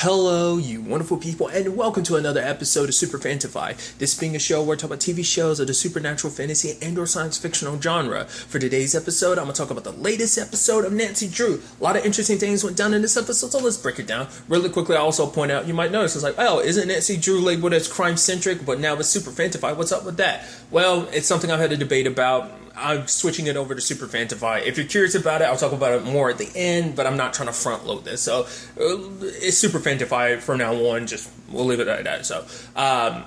Hello, you wonderful people, and welcome to another episode of Super-Fanta-Fi. This being a show where we talk about TV shows of the supernatural, fantasy, and/or science fictional genre. For today's episode, I'm going to talk about the latest episode of Nancy Drew. A lot of interesting things went down in this episode, so let's break it down. Really quickly, I also point out, you might notice, it's like, oh, isn't Nancy Drew labeled as crime-centric, but now it's Super-Fanta-Fi? What's up with that? Well, it's something I've had a debate about. I'm switching it over to Super-Fanta-Fi. If you're curious about it, I'll talk about it more at the end, but I'm not trying to front load this. So it's Super-Fanta-Fi from now on. Just we'll leave it at that. So, a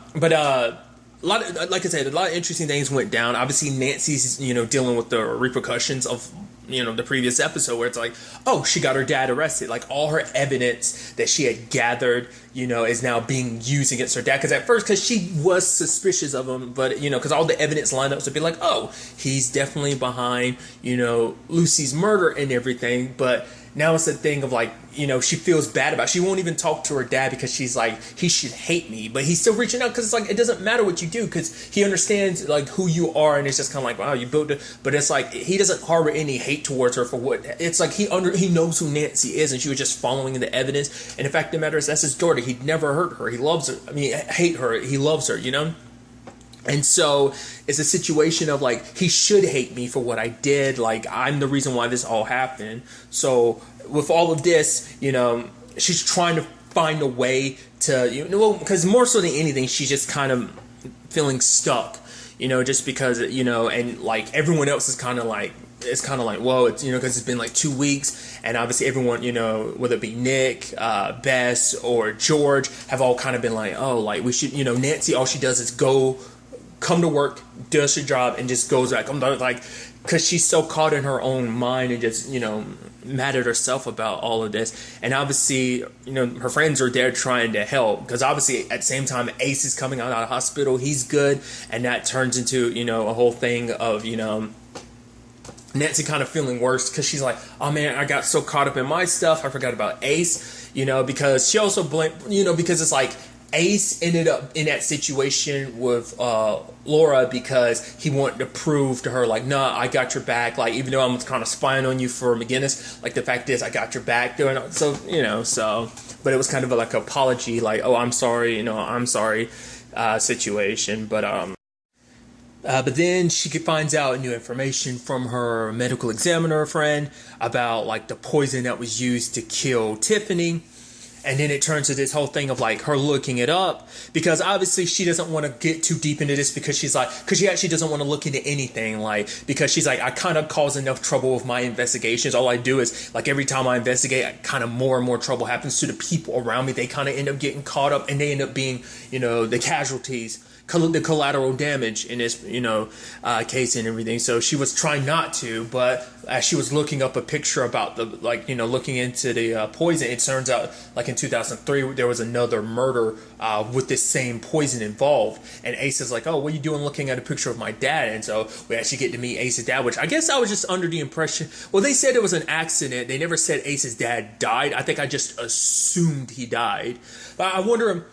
lot of, like I said, a lot of interesting things went down. Obviously, Nancy's dealing with the repercussions of the previous episode where it's like, oh, she got her dad arrested. Like all her evidence that she had gathered, is now being used against her dad. Because at first, because she was suspicious of him, but because all the evidence lined up to be like, oh, he's definitely behind, Lucy's murder and everything. But now it's a thing of like, she feels bad about it. She won't even talk to her dad because she's like, he should hate me. But he's still reaching out because it's like, it doesn't matter what you do because he understands like who you are. And it's just kind of like, wow, you built it. But it's like, he doesn't harbor any hate towards her for what. It's like he knows who Nancy is and she was just following the evidence. And the fact of the matter is that's his daughter. He'd never hurt her. He loves her. I mean, hate her. He loves her, And so it's a situation of like, he should hate me for what I did. Like, I'm the reason why this all happened. So with all of this, she's trying to find a way to, because more so than anything, she's just kind of feeling stuck, just because, and like everyone else is kind of like, whoa, it's, because it's been like 2 weeks and obviously everyone, whether it be Nick, Bess or George have all kind of been like, oh, like we should, Nancy, all she does is come to work, does her job, and just goes back. I'm like, because she's so caught in her own mind and just, mad at herself about all of this. And obviously, her friends are there trying to help because obviously at the same time, Ace is coming out of the hospital. He's good. And that turns into, a whole thing of, Nancy kind of feeling worse because she's like, oh man, I got so caught up in my stuff. I forgot about Ace, because she also blamed, because it's like, Ace ended up in that situation with Laura because he wanted to prove to her, like, nah, I got your back. Like, even though I'm kind of spying on you for McGinnis, like, the fact is I got your back. So, but it was kind of like an apology, like, oh, I'm sorry, I'm sorry situation. But then she finds out new information from her medical examiner friend about, like, the poison that was used to kill Tiffany. And then it turns to this whole thing of like her looking it up because obviously she doesn't want to get too deep into this because she actually doesn't want to look into anything because she's like, I kind of cause enough trouble with my investigations. All I do is like every time I investigate, kind of more and more trouble happens to the people around me. They kind of end up getting caught up and they end up being, the casualties, the collateral damage in this, case and everything. So she was trying not to, but as she was looking up a picture about the, looking into the poison, it turns out like in 2003, there was another murder with this same poison involved. And Ace is like, oh, what are you doing looking at a picture of my dad? And so we actually get to meet Ace's dad, which I guess I was just under the impression, well, they said it was an accident. They never said Ace's dad died. I think I just assumed he died. But I wonder,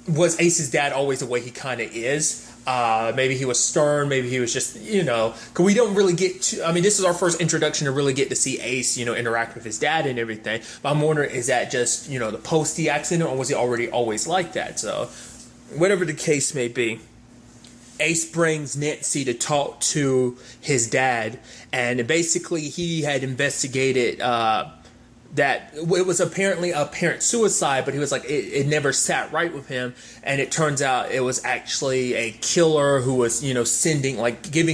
was Ace's dad always the way he kind of is? Maybe he was stern. Maybe he was just, because we don't really get to, this is our first introduction to really get to see Ace, interact with his dad and everything. But I'm wondering, is that just, the post the accident or was he already always like that? So whatever the case may be, Ace brings Nancy to talk to his dad. And basically he had investigated, that it was apparently a parent suicide, but he was like, it never sat right with him. And it turns out it was actually a killer who was, giving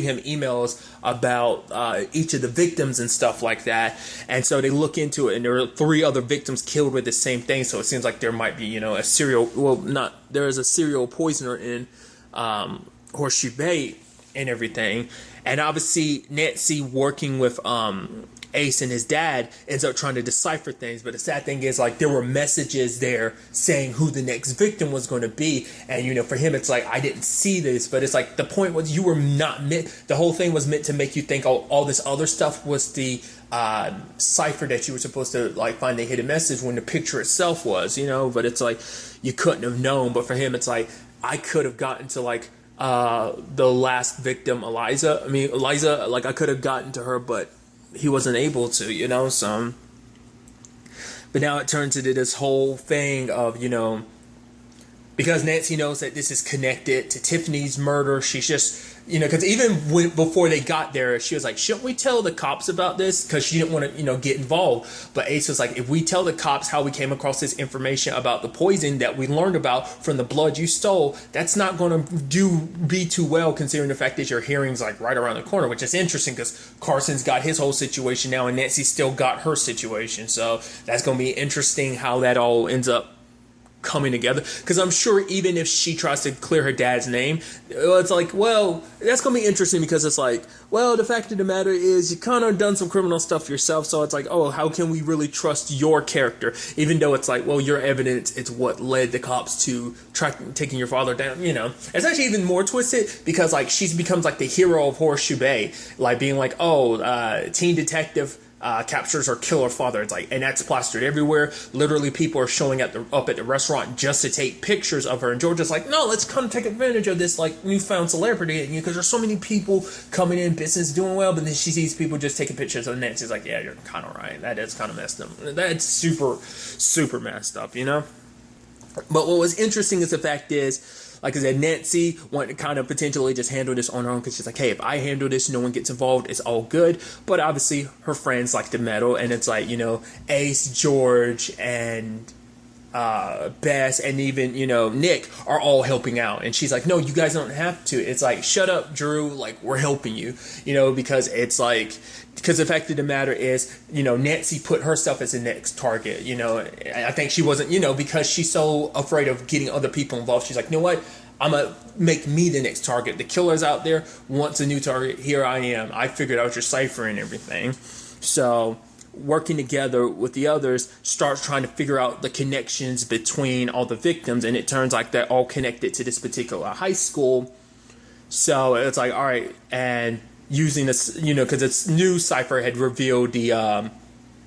him emails about each of the victims and stuff like that. And so they look into it and there are 3 other victims killed with the same thing. So it seems like there might be, there is a serial poisoner in Horseshoe Bay and everything. And obviously Nancy working with Ace and his dad ends up trying to decipher things, but the sad thing is like there were messages there saying who the next victim was going to be, and for him it's like, I didn't see this, but it's like the point was you were not meant, the whole thing was meant to make you think all this other stuff was the cipher that you were supposed to like find the hidden message when the picture itself was, but it's like you couldn't have known. But for him it's like, I could have gotten to like the last victim, Eliza, like I could have gotten to her, but he wasn't able to, so But now it turns into this whole thing of, because Nancy knows that this is connected to Tiffany's murder, she's just, because even before they got there, she was like, shouldn't we tell the cops about this? Because she didn't want to, get involved. But Ace was like, if we tell the cops how we came across this information about the poison that we learned about from the blood you stole, that's not going to be too well, considering the fact that your hearing's like right around the corner, which is interesting because Carson's got his whole situation now and Nancy still got her situation. So that's going to be interesting how that all ends up coming together, because I'm sure even if she tries to clear her dad's name, it's like, well, that's gonna be interesting, because it's like, well, the fact of the matter is you kind of done some criminal stuff yourself, so it's like, oh, how can we really trust your character, even though it's like, well, your evidence, it's what led the cops to taking your father down. It's actually even more twisted, because like she becomes like the hero of Horseshoe Bay, like being like, oh, teen detective captures her killer father. It's like, and that's plastered everywhere. Literally, people are showing up at the restaurant just to take pictures of her. And George is like, no, let's come take advantage of this like newfound celebrity, because there's so many people coming in, business doing well. But then she sees people just taking pictures of Nancy's like, yeah, you're kind of right. That is kind of messed up. That's super, super messed up, But what was interesting is the fact is, like I said, Nancy wanted to kind of potentially just handle this on her own, because she's like, hey, if I handle this, no one gets involved, it's all good. But obviously, her friends like to meddle, and it's like, Ace, George, and Bess, and even, Nick are all helping out. And she's like, no, you guys don't have to. It's like, shut up, Drew, like, we're helping you, because it's like, because the fact of the matter is, Nancy put herself as the next target. I think she wasn't, because she's so afraid of getting other people involved. She's like, you know what? I'm going to make me the next target. The killer's out there, wants a new target. Here I am. I figured out your cipher and everything. So working together with the others, starts trying to figure out the connections between all the victims. And it turns like they're all connected to this particular high school. So it's like, all right. And using this, because its new cipher had revealed the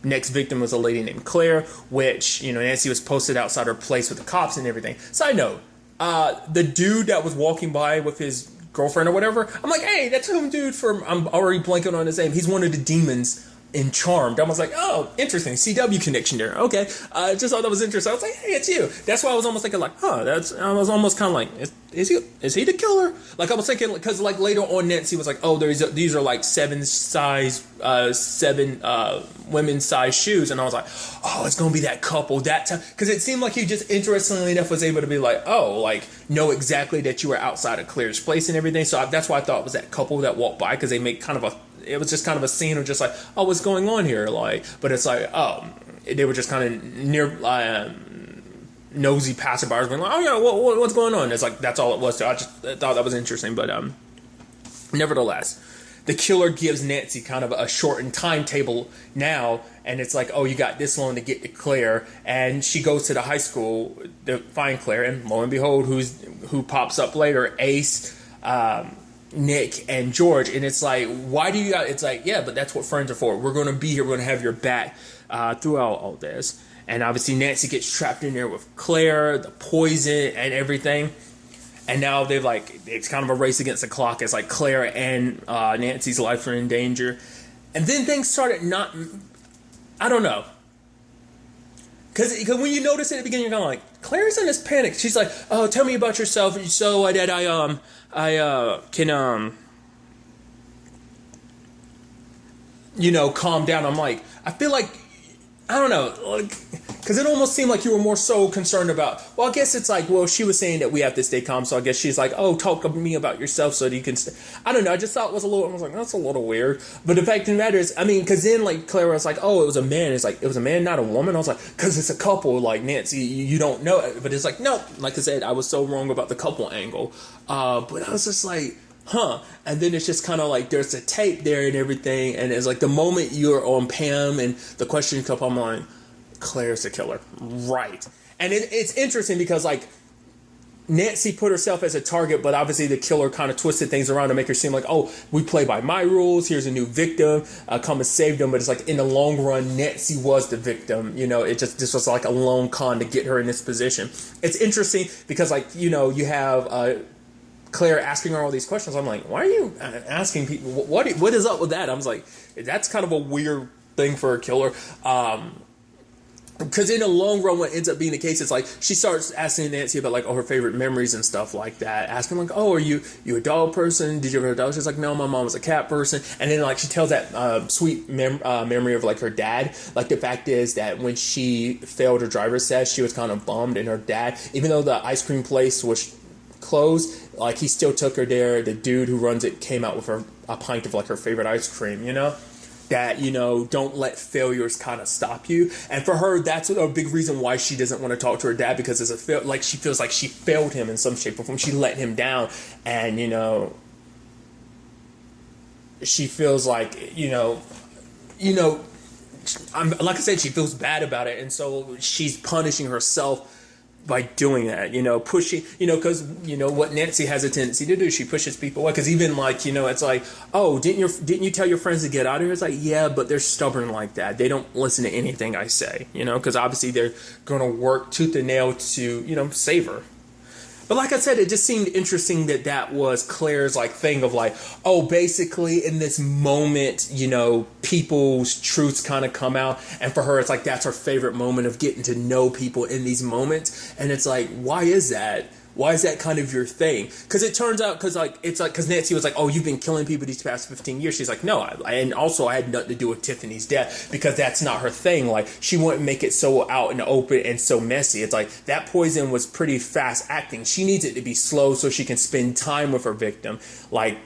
next victim was a lady named Claire, which, Nancy was posted outside her place with the cops and everything. Side note, the dude that was walking by with his girlfriend or whatever, I'm like, hey, that's some dude from, I'm already blanking on his name. He's one of the demons in Charmed. I was like, oh, interesting, CW connection there. Okay, I just thought that was interesting. I was like, hey, it's you. That's why I was almost thinking like, I was almost kind of like, is he the killer? Like I was thinking, because like later on, Nancy was like, oh, these are like seven women's size shoes, and I was like, oh, it's gonna be that couple that time, because it seemed like he just interestingly enough was able to be like, oh, like know exactly that you were outside of Claire's place and everything. So that's why I thought it was that couple that walked by, because they make kind of it was just kind of a scene of just like, oh, what's going on here? Like, but it's like, oh, they were just kind of near nosy passerbys being like, oh yeah, what's going on? It's like, that's all it was. So I just thought that was interesting. But nevertheless, the killer gives Nancy kind of a shortened timetable now, and it's like, oh, you got this long to get to Claire, and she goes to the high school to find Claire, and lo and behold, who pops up later? Ace, Nick, and George. And it's like, why do you got, it's like, yeah, but that's what friends are for. We're going to be here, we're going to have your back throughout all this. And obviously Nancy gets trapped in there with Claire, the poison and everything. And now they've like, it's kind of a race against the clock. It's like Claire and Nancy's life are in danger. And then things started not, I don't know. Because when you notice at the beginning, you're kind of like, Claire's in this panic. She's like, oh, tell me about yourself so that I can, calm down. I'm like, I feel like, I don't know, because it almost seemed like you were more so concerned about, well, I guess it's like, well, she was saying that we have to stay calm, so I guess she's like, oh, talk to me about yourself so that you can stay. I don't know, I just thought it was a little, I was like, that's a little weird. But the fact of the matter is, I mean, because then, like, Claire was like, oh, it was a man. It's like, it was a man, not a woman. I was like, because it's a couple, like, Nancy, you don't know it. But it's like, no, like I said, I was so wrong about the couple angle. But I was just like, huh. And then it's just kind of like there's a tape there and everything, and it's like the moment you're on Pam and the question comes up, I'm like, Claire's the killer, right? And it's interesting because like Nancy put herself as a target, but obviously the killer kind of twisted things around to make her seem like, oh, we play by my rules, here's a new victim, come and save them. But it's like in the long run, Nancy was the victim. It just, this was like a lone con to get her in this position. It's interesting because like, you have Claire asking her all these questions. I'm like, why are you asking people? What is up with that? I was like, that's kind of a weird thing for a killer. because in the long run, what ends up being the case is like she starts asking Nancy about like her favorite memories and stuff like that. Asking like, "Oh, are you a dog person? Did you ever have a dog?" She's like, "No, my mom was a cat person." And then like she tells that sweet memory of like her dad. Like the fact is that when she failed her driver's test, she was kind of bummed, and her dad, even though the ice cream place was closed, like he still took her there. The dude who runs it came out with her a pint of like her favorite ice cream, that, don't let failures kind of stop you. And for her, that's a big reason why she doesn't want to talk to her dad, because like she feels like she failed him in some shape or form. She let him down, and she feels like like I said, she feels bad about it, and so she's punishing herself by doing that, pushing, because, what Nancy has a tendency to do, she pushes people away. Because even like, it's like, oh, didn't you tell your friends to get out of here? It's like, yeah, but they're stubborn like that. They don't listen to anything I say, because obviously they're going to work tooth and nail to, save her. But like I said, it just seemed interesting that was Claire's like thing of like, oh, basically in this moment, people's truths kind of come out. And for her, it's like that's her favorite moment of getting to know people in these moments. And it's like, why is that? Why is that kind of your thing? Because it turns out, because Nancy was like, oh, you've been killing people these past 15 years. She's like, no. And also I had nothing to do with Tiffany's death, because that's not her thing. Like, she wouldn't make it so out and open and so messy. It's like that poison was pretty fast acting. She needs it to be slow so she can spend time with her victim. Like,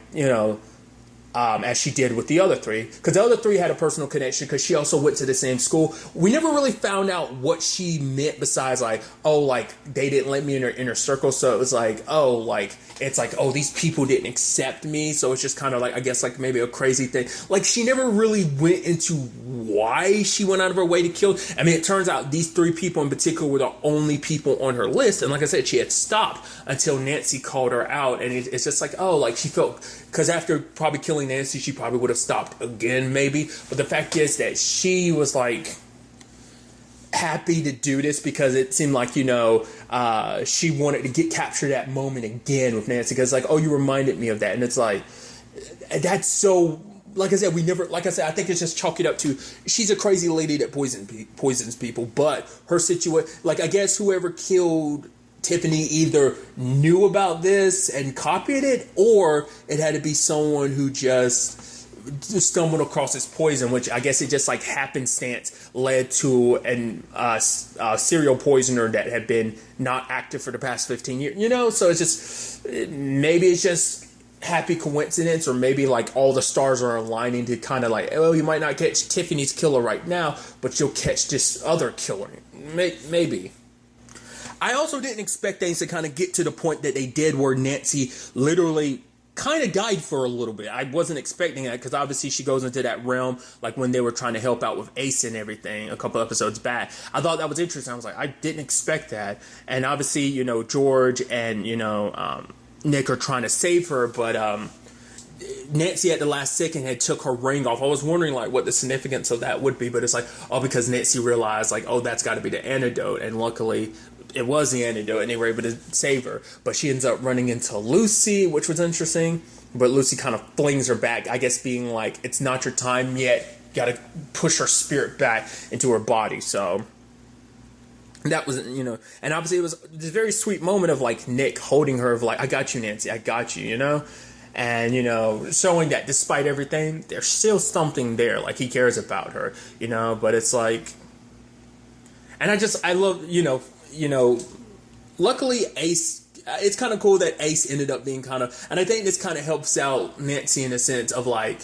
as she did with the other three. Because the other three had a personal connection because she also went to the same school. We never really found out what she meant besides like, oh, like they didn't let me in her inner circle. So it was like, oh, like, it's like, oh, these people didn't accept me. So it's just kind of like, I guess like maybe a crazy thing. Like she never really went into why she went out of her way to kill. I mean, it turns out these three people in particular were the only people on her list. And like I said, she had stopped until Nancy called her out. And it's just like, oh, like she felt, because after probably killing Nancy, she probably would have stopped again, maybe. But the fact is that she was like happy to do this because it seemed like, she wanted to capture that moment again with Nancy. Because like, oh, you reminded me of that. And it's like, that's so, like I said, I think it's just chalk it up to, she's a crazy lady that poisons people. But her situation, like I guess whoever killed Tiffany either knew about this and copied it, or it had to be someone who just stumbled across this poison, which I guess it just like happenstance led to a serial poisoner that had been not active for the past 15 years, so it's just, maybe it's just happy coincidence, or maybe like all the stars are aligning to kind of like, oh, you might not catch Tiffany's killer right now, but you'll catch this other killer, maybe. I also didn't expect things to kind of get to the point that they did, where Nancy literally kind of died for a little bit. I wasn't expecting that, because obviously she goes into that realm like when they were trying to help out with Ace and everything a couple episodes back. I thought that was interesting. I was like, I didn't expect that. And obviously, George and, Nick are trying to save her, but Nancy at the last second had took her ring off. I was wondering like what the significance of that would be, but it's like, oh, because Nancy realized like, oh, that's got to be the antidote, and luckily it was the antidote and they were able to save her. But she ends up running into Lucy, which was interesting, but Lucy kind of flings her back, I guess being like, it's not your time yet, gotta push her spirit back into her body. So that was, and obviously it was this very sweet moment of like Nick holding her, of like, I got you, Nancy, I got you, and, showing that despite everything, there's still something there. Like he cares about her, but it's like, and I love, luckily Ace, it's kind of cool that Ace ended up being kind of, and I think this kind of helps out Nancy in a sense of like,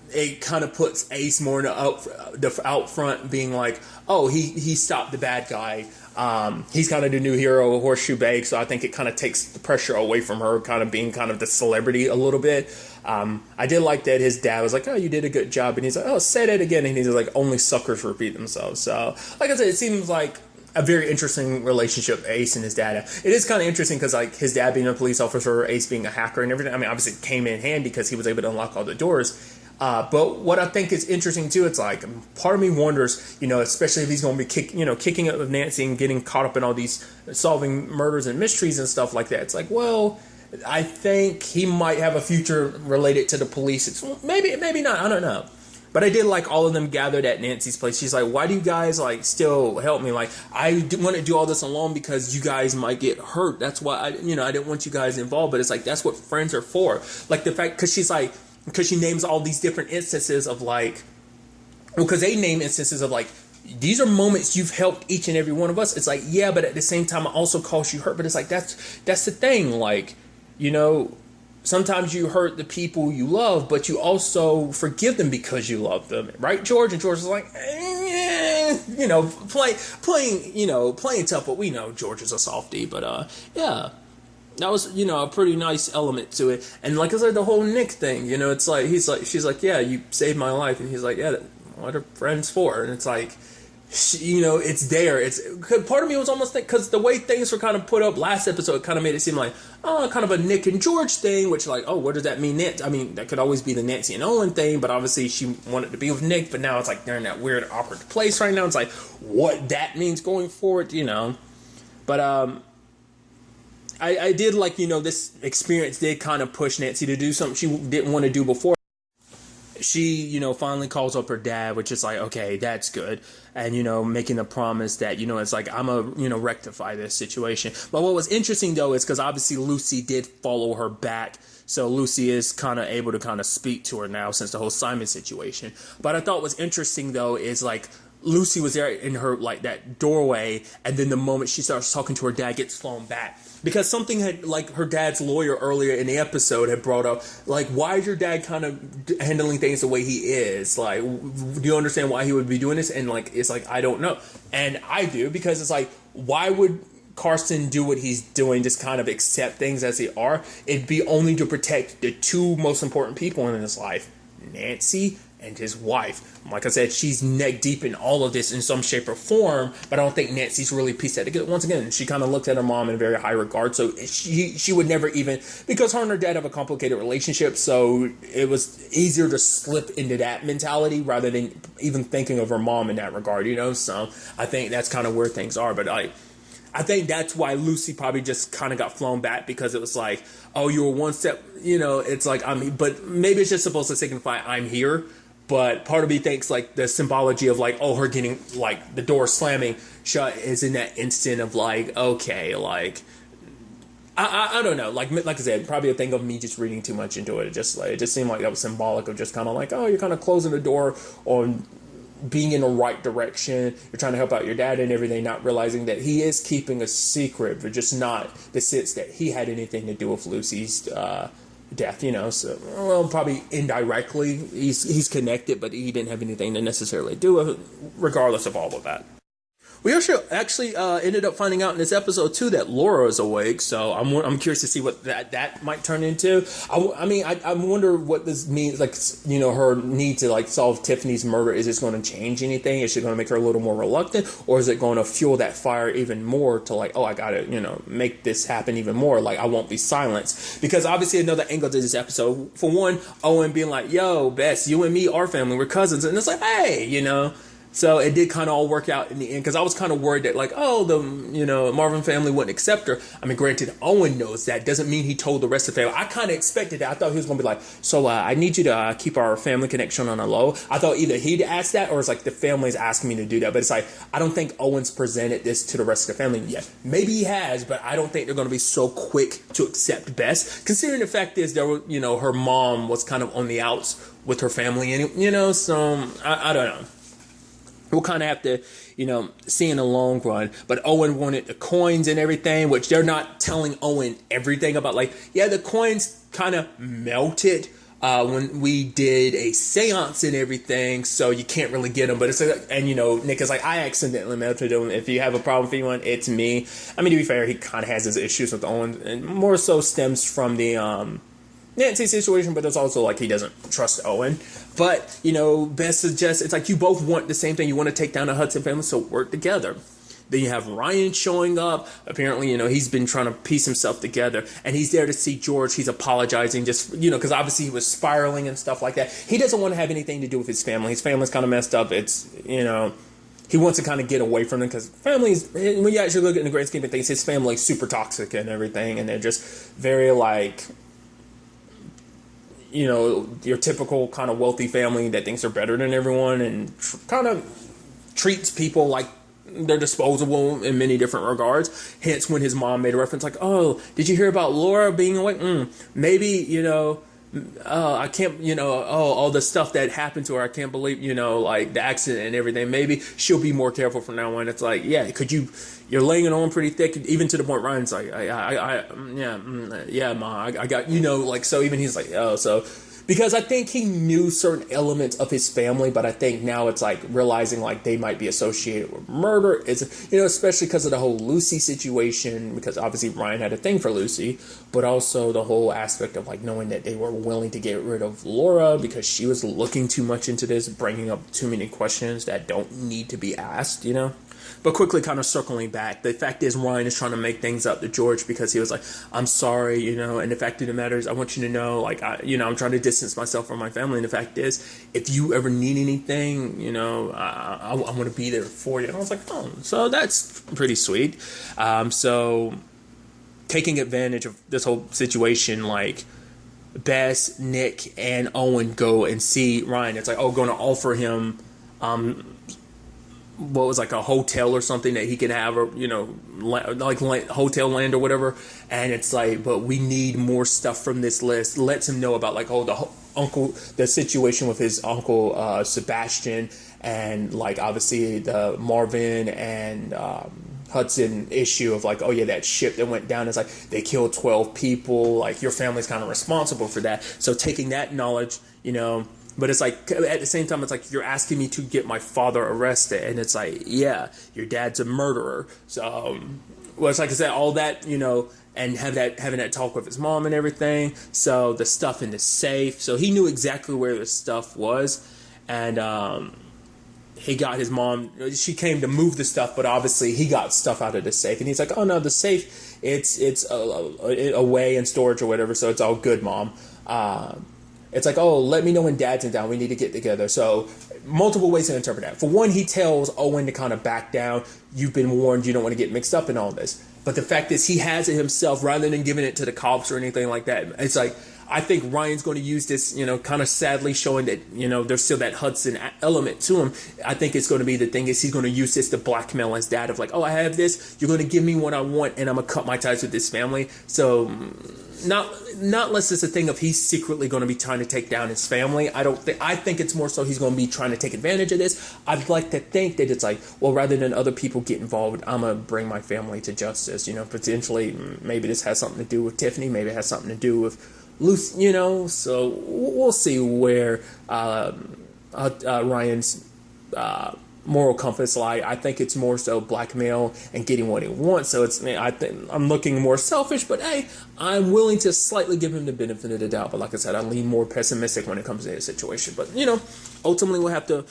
it kind of puts Ace more in the out front, being like, oh, he stopped the bad guy. He's kind of the new hero of Horseshoe Bag, so I think it kind of takes the pressure away from her kind of being kind of the celebrity a little bit. I did like that his dad was like, oh, you did a good job. And he's like, oh, say that again. And he's like, only suckers repeat themselves. So, like I said, it seems like a very interesting relationship, Ace and his dad. It is kind of interesting because like his dad being a police officer, Ace being a hacker and everything. I mean, obviously it came in handy because he was able to unlock all the doors. But what I think is interesting too, it's like part of me wonders, especially if he's going to be kicking up with Nancy and getting caught up in all these solving murders and mysteries and stuff like that. It's like, well, I think he might have a future related to the police. It's maybe not. I don't know. But I did like all of them gathered at Nancy's place. She's like, why do you guys like still help me? Like, I want to do all this alone because you guys might get hurt. That's why I didn't want you guys involved. But it's like, that's what friends are for. Like the fact, because she names all these different instances of like, because they name instances of like, these are moments you've helped each and every one of us. It's like, yeah, but at the same time, it also caused you hurt. But it's like, that's the thing. Like, sometimes you hurt the people you love, but you also forgive them because you love them, right, George? And George is like, playing tough. But we know George is a softie. But yeah, that was a pretty nice element to it. And like I said, the whole Nick thing, it's like she's like, yeah, you saved my life, and he's like, yeah, what are friends for? And it's like, it's there. It's part of me was almost because the way things were kind of put up last episode, it kind of made it seem like, kind of a Nick and George thing, which like, what does that mean? I mean, that could always be the Nancy and Owen thing, but obviously she wanted to be with Nick, but now it's like they're in that weird, awkward place right now. It's like, what that means going forward, But I did like, this experience did kind of push Nancy to do something she didn't want to do before. She, finally calls up her dad, which is like, okay, that's good. And, making the promise that, it's like, I'm going to rectify this situation. But what was interesting, though, is because obviously Lucy did follow her back. So Lucy is kind of able to kind of speak to her now since the whole Simon situation. But I thought what's interesting, though, is like Lucy was there in her, like, that doorway. And then the moment she starts talking to her dad, gets flown back. Because something had, like, her dad's lawyer earlier in the episode had brought up, like, why is your dad kind of handling things the way he is? Like, do you understand why he would be doing this? And, like, it's like, I don't know. And I do, because it's like, why would Carson do what he's doing, just kind of accept things as they are? It'd be only to protect the two most important people in his life, Nancy and his wife. Like I said, she's neck deep in all of this in some shape or form, but I don't think Nancy's really pieced that together. Once again, she kind of looked at her mom in a very high regard, so she would never even, because her and her dad have a complicated relationship, so it was easier to slip into that mentality rather than even thinking of her mom in that regard, So I think that's kind of where things are, but I think that's why Lucy probably just kind of got flown back, because it was like, oh, you were one step, it's like, but maybe it's just supposed to signify I'm here. But part of me thinks like the symbology of like, her getting like the door slamming shut is in that instant of like, okay, like, I don't know. Like I said, probably a thing of me just reading too much into it. It just seemed like that was symbolic of just kind of like, you're kind of closing the door on being in the right direction. You're trying to help out your dad and everything, not realizing that he is keeping a secret, but just not the sense that he had anything to do with Lucy's death, so, well, probably indirectly he's connected, but he didn't have anything to necessarily do with it, regardless of all of that. We actually ended up finding out in this episode too that Laura is awake, so I'm curious to see what that might turn into. I wonder what this means. Like, her need to like solve Tiffany's murder. Is this going to change anything? Is it going to make her a little more reluctant, or is it going to fuel that fire even more to like, I gotta make this happen even more? Like, I won't be silenced, because obviously another angle to this episode. For one, Owen being like, "Yo, Bess, you and me, our family, we're cousins," and it's like, hey, So it did kind of all work out in the end, because I was kind of worried that like, the Marvin family wouldn't accept her. I mean, granted, Owen knows that. Doesn't mean he told the rest of the family. I kind of expected that. I thought he was going to be like, so I need you to keep our family connection on a low. I thought either he'd ask that, or it's like the family's asking me to do that. But it's like, I don't think Owen's presented this to the rest of the family yet. Maybe he has, but I don't think they're going to be so quick to accept Bess, considering the fact is there were, her mom was kind of on the outs with her family, and so I don't know. We'll kind of have to, see in the long run. But Owen wanted the coins and everything, which they're not telling Owen everything about. Like, yeah, the coins kind of melted when we did a seance and everything, so you can't really get them. But it's and Nick is like, I accidentally melted them. If you have a problem for anyone, it's me. I mean, to be fair, he kind of has his issues with Owen, and more so stems from the Nancy situation, but it's also like he doesn't trust Owen. But, Bess suggests, it's like you both want the same thing. You want to take down the Hudson family, so work together. Then you have Ryan showing up. Apparently, he's been trying to piece himself together, and he's there to see George. He's apologizing just, because obviously he was spiraling and stuff like that. He doesn't want to have anything to do with his family. His family's kind of messed up. It's, he wants to kind of get away from them, because families, when you actually look at in the great scheme of things, his family's super toxic and everything, and they're just very like, your typical kind of wealthy family that thinks they're better than everyone and kind of treats people like they're disposable in many different regards. Hence, when his mom made a reference like, "Oh, did you hear about Laura being away? Maybe, I can't, all the stuff that happened to her. I can't believe, like the accident and everything. Maybe she'll be more careful from now on." It's like, yeah, you're laying it on pretty thick, even to the point Ryan's like, Ma, I got, like, so even he's like, oh, so, because I think he knew certain elements of his family, but I think now it's like realizing like they might be associated with murder. It's, especially because of the whole Lucy situation, because obviously Ryan had a thing for Lucy, but also the whole aspect of like knowing that they were willing to get rid of Laura because she was looking too much into this, bringing up too many questions that don't need to be asked, But quickly kind of circling back, the fact is Ryan is trying to make things up to George because he was like, "I'm sorry, and the fact of the matter is I want you to know, like, I'm trying to distance myself from my family. And the fact is, if you ever need anything, I want to be there for you." And I was like, oh, so that's pretty sweet. So taking advantage of this whole situation, like Bess, Nick, and Owen go and see Ryan. It's like, going to offer him, what was like a hotel or something that he can have, or like hotel land or whatever. And it's like, but we need more stuff from this list. Lets him know about like the situation with his uncle Sebastian, and like obviously the Marvin and Hudson issue of like, oh yeah, that ship that went down, it's like they killed 12 people, like your family's kind of responsible for that. So taking that knowledge, but it's like, at the same time, it's like, you're asking me to get my father arrested. And it's like, yeah, your dad's a murderer. So, well, it's like I said, all that, and having that talk with his mom and everything. So the stuff in the safe. So he knew exactly where the stuff was. And he got his mom, she came to move the stuff, but obviously he got stuff out of the safe. And he's like, oh no, the safe, it's away in storage or whatever. So it's all good, Mom. It's like, oh, let me know when Dad's in town. We need to get together. So multiple ways to interpret that. For one, he tells Owen to kind of back down. You've been warned. You don't want to get mixed up in all this. But the fact is, he has it himself rather than giving it to the cops or anything like that. It's like, I think Ryan's going to use this, kind of sadly showing that, there's still that Hudson element to him. I think it's going to be the thing is he's going to use this to blackmail his dad of like, oh, I have this. You're going to give me what I want and I'm going to cut my ties with this family. So not unless it's a thing of he's secretly going to be trying to take down his family. I think it's more so he's going to be trying to take advantage of this. I'd like to think that it's like, well, rather than other people get involved, I'm going to bring my family to justice. Potentially maybe this has something to do with Tiffany. Maybe it has something to do with Lucy, so we'll see where Ryan's moral compass lie. I think it's more so blackmail and getting what he wants. So I'm looking more selfish, but hey, I'm willing to slightly give him the benefit of the doubt. But like I said, I lean more pessimistic when it comes to this situation. But ultimately we'll have to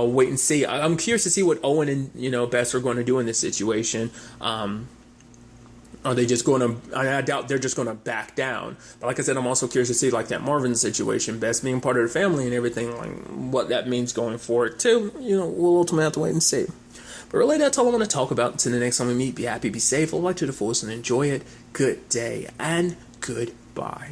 wait and see. I'm curious to see what Owen and Bess are going to do in this situation. Are they just going to, I doubt they're just going to back down. But like I said, I'm also curious to see like that Marvin situation, Bess being part of the family and everything, like what that means going forward too. We'll ultimately have to wait and see. But really, that's all I want to talk about. Until the next time we meet, be happy, be safe, live life to the fullest, and enjoy it. Good day and goodbye.